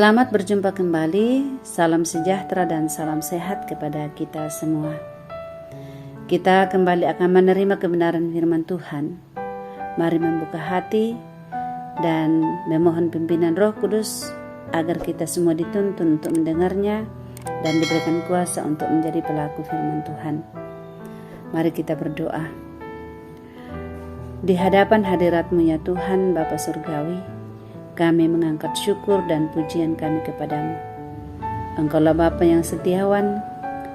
Selamat berjumpa kembali, salam sejahtera dan salam sehat kepada kita semua. Kita kembali akan menerima kebenaran firman Tuhan. Mari membuka hati dan memohon pimpinan Roh Kudus agar kita semua dituntun untuk mendengarnya dan diberikan kuasa untuk menjadi pelaku firman Tuhan. Mari kita berdoa. Di hadapan hadirat-Mu ya Tuhan Bapa Surgawi, kami mengangkat syukur dan pujian kami kepadamu. Engkaulah Bapa yang setiawan,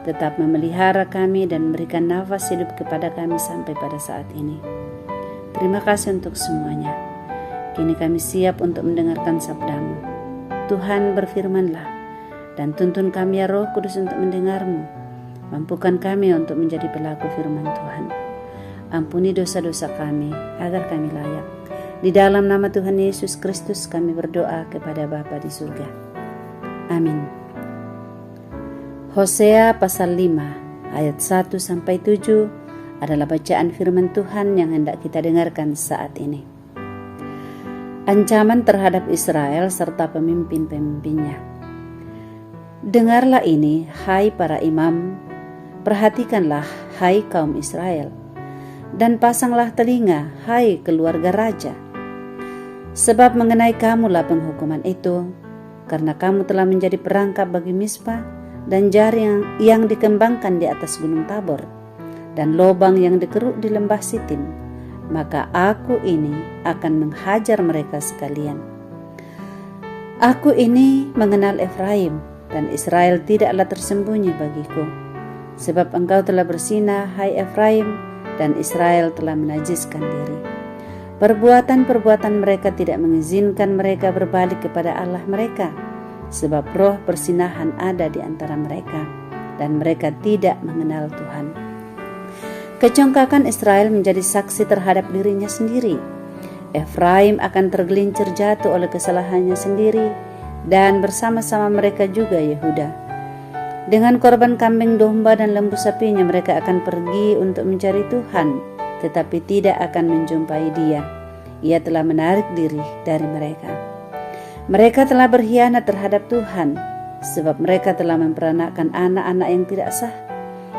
tetap memelihara kami dan memberikan nafas hidup kepada kami sampai pada saat ini. Terima kasih untuk semuanya. Kini kami siap untuk mendengarkan sabda-Mu. Tuhan, berfirmanlah dan tuntun kami ya Roh Kudus untuk mendengar-Mu. Mampukan kami untuk menjadi pelaku firman Tuhan. Ampuni dosa-dosa kami agar kami layak. Di dalam nama Tuhan Yesus Kristus kami berdoa kepada Bapa di surga. Amin. Hosea pasal 5 ayat 1-7 adalah bacaan firman Tuhan yang hendak kita dengarkan saat ini. Ancaman terhadap Israel serta pemimpin-pemimpinnya. Dengarlah ini, hai para imam, perhatikanlah, hai kaum Israel, dan pasanglah telinga, hai keluarga raja. Sebab mengenai kamulah penghukuman itu, karena kamu telah menjadi perangkap bagi Mispa dan jari yang dikembangkan di atas gunung Tabor, dan lobang yang dikeruk di lembah Sitim. Maka aku ini akan menghajar mereka sekalian. Aku ini mengenal Efraim, dan Israel tidaklah tersembunyi bagiku. Sebab engkau telah bersinah, hai Efraim, dan Israel telah menajiskan diri. Perbuatan-perbuatan mereka tidak mengizinkan mereka berbalik kepada Allah mereka, sebab roh persinahan ada di antara mereka, dan mereka tidak mengenal Tuhan. Kecongkakan Israel menjadi saksi terhadap dirinya sendiri. Efraim akan tergelincir jatuh oleh kesalahannya sendiri, dan bersama-sama mereka juga Yehuda. Dengan korban kambing domba dan lembu sapinya mereka akan pergi untuk mencari Tuhan, tetapi tidak akan menjumpai Dia. Ia telah menarik diri dari mereka. Mereka telah berkhianat terhadap Tuhan, sebab mereka telah memperanakan anak-anak yang tidak sah.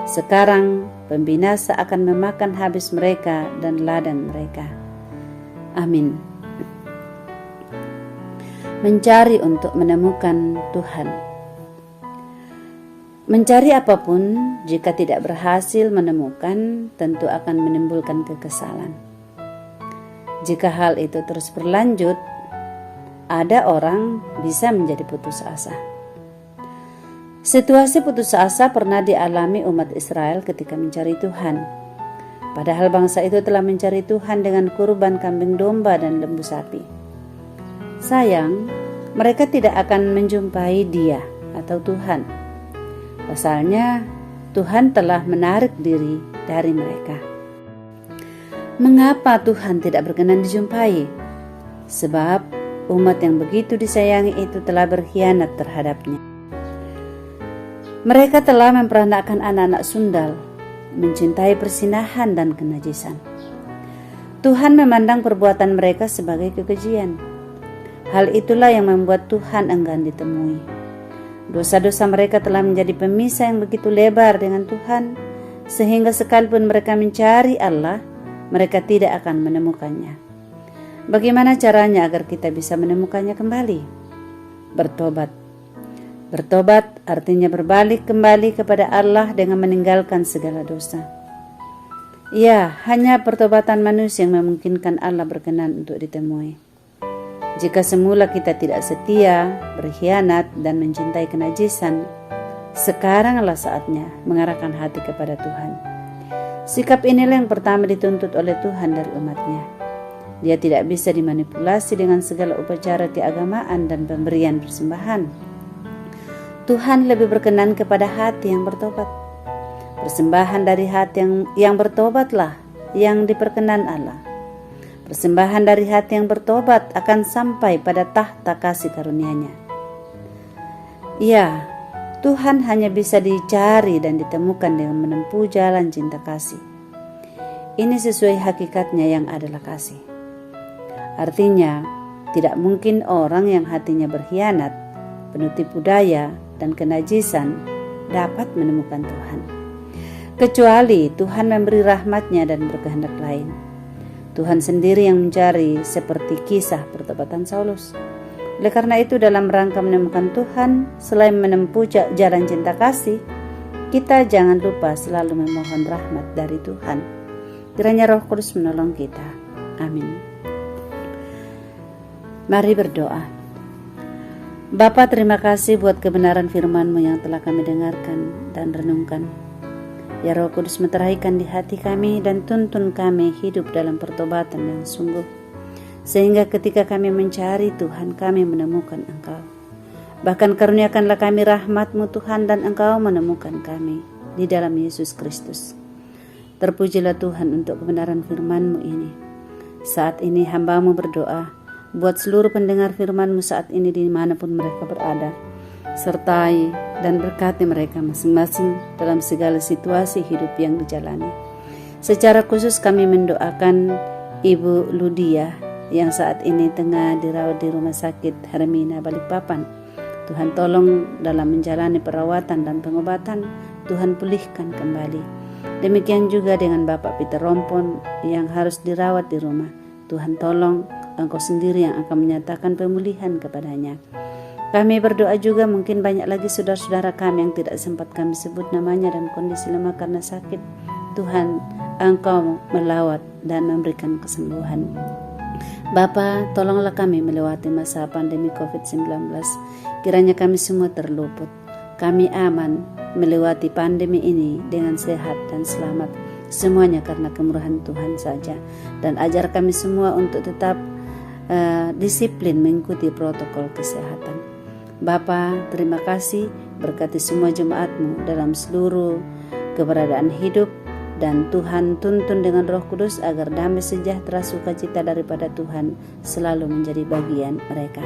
Sekarang pembinasa akan memakan habis mereka dan ladang mereka. Amin. Mencari untuk menemukan Tuhan. Mencari apapun, jika tidak berhasil menemukan, tentu akan menimbulkan kekesalan. Jika hal itu terus berlanjut, ada orang bisa menjadi putus asa. Situasi putus asa pernah dialami umat Israel ketika mencari Tuhan. Padahal bangsa itu telah mencari Tuhan dengan kurban kambing domba dan lembu sapi. Sayang, mereka tidak akan menjumpai Dia atau Tuhan. Pasalnya, Tuhan telah menarik diri dari mereka. Mengapa Tuhan tidak berkenan dijumpai? Sebab umat yang begitu disayangi itu telah berkhianat terhadapnya. Mereka telah memperanakan anak-anak sundal, mencintai persinahan dan kenajisan. Tuhan memandang perbuatan mereka sebagai kekejian. Hal itulah yang membuat Tuhan enggan ditemui. Dosa-dosa mereka telah menjadi pemisah yang begitu lebar dengan Tuhan, sehingga sekalipun mereka mencari Allah, mereka tidak akan menemukannya. Bagaimana caranya agar kita bisa menemukannya kembali? Bertobat. Bertobat artinya berbalik kembali kepada Allah dengan meninggalkan segala dosa. Ya, hanya pertobatan manusia yang memungkinkan Allah berkenan untuk ditemui. Jika semula kita tidak setia, berkhianat, dan mencintai kenajisan, sekaranglah saatnya mengarahkan hati kepada Tuhan. Sikap inilah yang pertama dituntut oleh Tuhan dari umatnya. Dia tidak bisa dimanipulasi dengan segala upacara keagamaan dan pemberian persembahan. Tuhan lebih berkenan kepada hati yang bertobat. Persembahan dari hati yang bertobatlah yang diperkenan Allah. Persembahan dari hati yang bertobat akan sampai pada tahta kasih karunia-Nya. Ya, Tuhan hanya bisa dicari dan ditemukan dengan menempuh jalan cinta kasih. Ini sesuai hakikatnya yang adalah kasih. Artinya, tidak mungkin orang yang hatinya berkhianat penuh tipu daya dan kenajisan dapat menemukan Tuhan. Kecuali Tuhan memberi rahmat-Nya dan berkehendak lain. Tuhan sendiri yang mencari, seperti kisah pertobatan Saulus. Oleh karena itu, dalam rangka menemukan Tuhan, selain menempuh jalan cinta kasih, kita jangan lupa selalu memohon rahmat dari Tuhan. Kiranya Roh Kudus menolong kita. Amin. Mari berdoa. Bapa, terima kasih buat kebenaran firman-Mu yang telah kami dengarkan dan renungkan. Ya Roh Kudus, meteraikan di hati kami dan tuntun kami hidup dalam pertobatan yang sungguh. Sehingga ketika kami mencari Tuhan, kami menemukan Engkau. Bahkan karuniakanlah kami rahmat-Mu Tuhan, dan Engkau menemukan kami di dalam Yesus Kristus. Terpujilah Tuhan untuk kebenaran firman-Mu ini. Saat ini hamba-Mu berdoa buat seluruh pendengar firman-Mu saat ini dimanapun mereka berada. Sertai dan berkati mereka masing-masing dalam segala situasi hidup yang dijalani. Secara khusus kami mendoakan Ibu Ludia yang saat ini tengah dirawat di Rumah Sakit Hermina Balikpapan. Tuhan tolong dalam menjalani perawatan dan pengobatan, Tuhan pulihkan kembali. Demikian juga dengan Bapak Peter Rompon yang harus dirawat di rumah. Tuhan tolong, Engkau sendiri yang akan menyatakan pemulihan kepadanya. Kami berdoa juga mungkin banyak lagi saudara-saudara kami yang tidak sempat kami sebut namanya dan kondisi lemah karena sakit. Tuhan, Engkau melawat dan memberikan kesembuhan. Bapa, tolonglah kami melewati masa pandemi COVID-19. Kiranya kami semua terluput. Kami aman melewati pandemi ini dengan sehat dan selamat. Semuanya karena kemurahan Tuhan saja. Dan ajar kami semua untuk tetap disiplin mengikuti protokol kesehatan. Bapa, terima kasih, berkati semua jemaat-Mu dalam seluruh keberadaan hidup, dan Tuhan tuntun dengan Roh Kudus agar damai sejahtera sukacita daripada Tuhan selalu menjadi bagian mereka.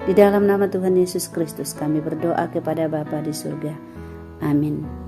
Di dalam nama Tuhan Yesus Kristus kami berdoa kepada Bapa di surga. Amin.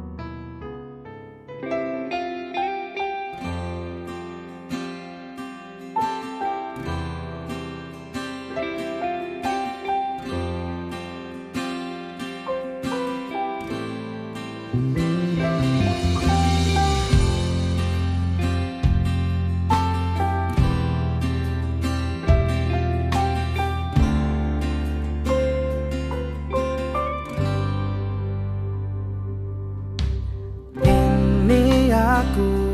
Aku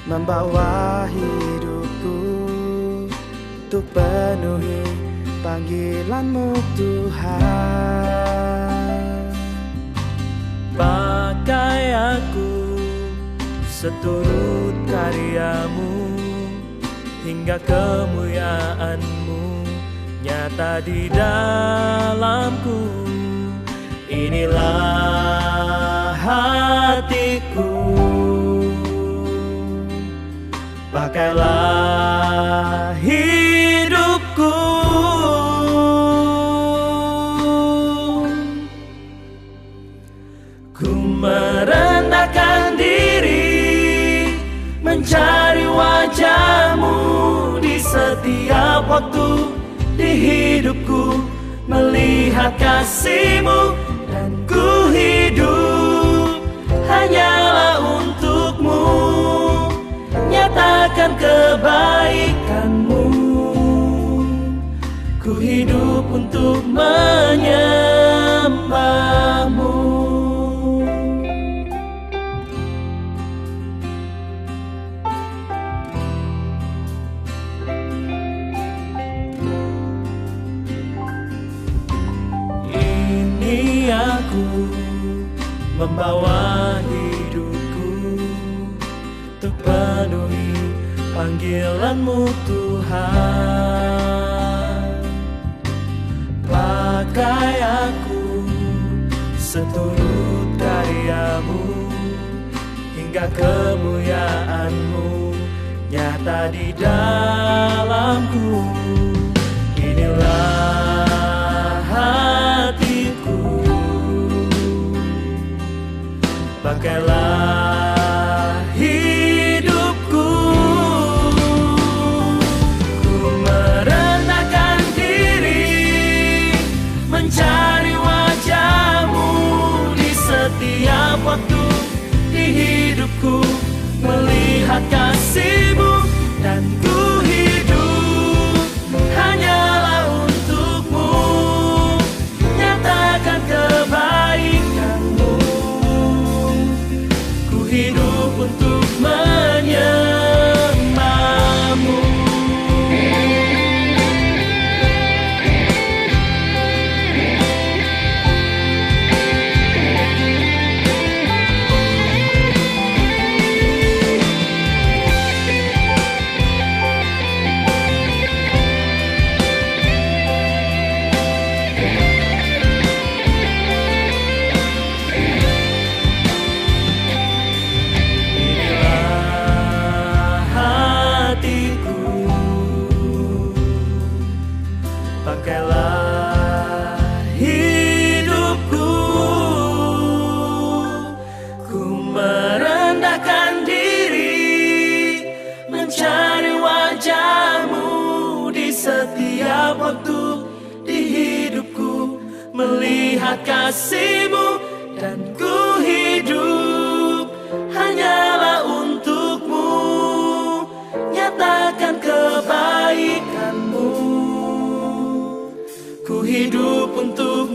membawa hidupku untuk penuhi panggilan-Mu Tuhan. Pakai aku seturut karya-Mu hingga kemuliaan-Mu nyata di dalamku. Inilah hatiku, pakailah hidupku. Ku merendahkan diri, mencari wajah-Mu di setiap waktu di hidupku, melihat kasih-Mu, dan ku hidup hanyalah untuk-Mu, nyatakan kebaikan-Mu. Ku hidup untuk menyembah-Mu. Ini aku membawa hidupku untuk penuhi panggilan-Mu Tuhan. Pakai aku seturut karya-Mu hingga kemuliaan-Mu nyata di dalamku. Inilah hatiku, pakailah hidupku. Ku merendahkan diri, mencari melihat kasih-Mu, dan ku hidup hanyalah untuk-Mu, nyatakan kebaikan-Mu. Ku hidup untuk menyembah-Mu. Pakailah hidupku, ku merendahkan diri, mencari wajah-Mu di setiap waktu di hidupku, melihat kasih-Mu, dan ku hidup hanyalah untuk-Mu, nyatakan kebaikan-Mu. Ku hidup untuk